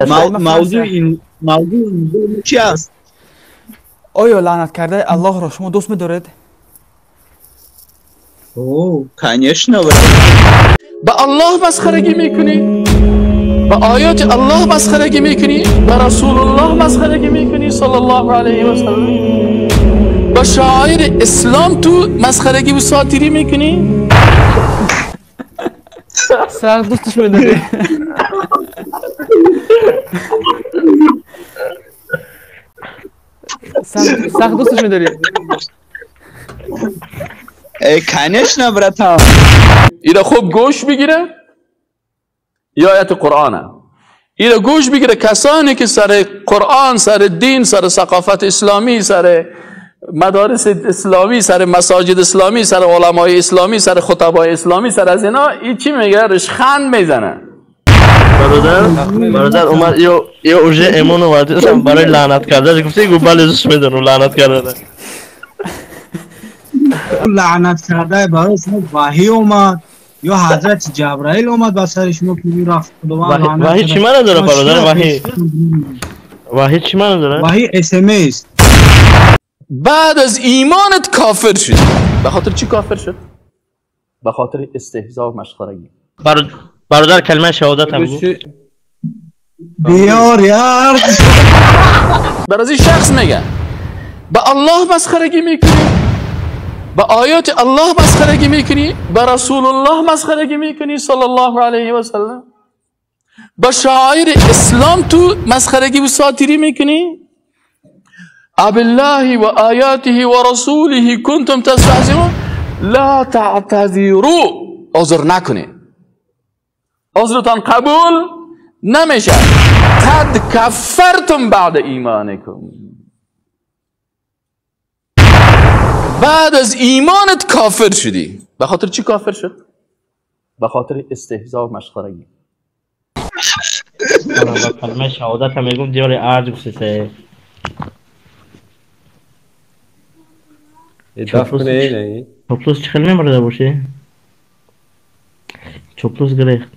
موضوع چی است؟ آیا لعنت کرده الله را شما دوست می‌دارید؟ اوه конечно به الله مسخرگی میکنی، به آیات الله مسخرگی میکنی، به رسول الله مسخرگی میکنی صلی الله علیه و سلم، به شاعر اسلام تو مسخرگی و ساتیری میکنی. سخت دوستش می‌داری؟ سخت دوستش می‌داری؟ конечно братан. اینا خوب گوش بگیره، یا آیت قرآنه اینا گوش بگیره. کسانی که سر قرآن، سر دین، سر ثقافت اسلامی، سر مدارس اسلامی، سر مساجد اسلامی، سر علمای اسلامی، سر خطبای اسلامی، سر از اینا این چی میگه؟ رشخند میزنه. برادر اومد یه اوژه ایمون اومد برای لعنت کرده گفته گو بله زش میدن لعنت کرده. لعنت کرده برای اسم وحی اومد یا حضرت جبرائیل اومد با سر شما پیری رفت. وحی چی معنی داره برادر؟ وحی چی معنی داره؟ وحی SMS. بعد از ایمانت کافر شد. به خاطر چی کافر شد؟ به خاطر استهزاء و مسخرگی. برادر کلمه شهادت هم گفت. بیار یار. بر از این شخص میگه به الله مسخرگی میکنی، به آیات الله مسخرگی میکنی، به رسول الله مسخرگی میکنی صلی الله علیه و سلم، به شاعر اسلام تو مسخرگی و ساتیری میکنی. بالله و آیاته و رسوله کنتم تستهزئون لا تعتذروا، عذر نکنید، عذرتان قبول نمیشه. قد کفرتم بعد ایمانکم، بعد از ایمانت کافر شدی. به خاطر چی کافر شد؟ به خاطر استهزاء و مسخرگی. کلمه شهادت هم میگم دیار ارج گفته چوپلوس چه کلمه برده باشه؟ چوپلوس گره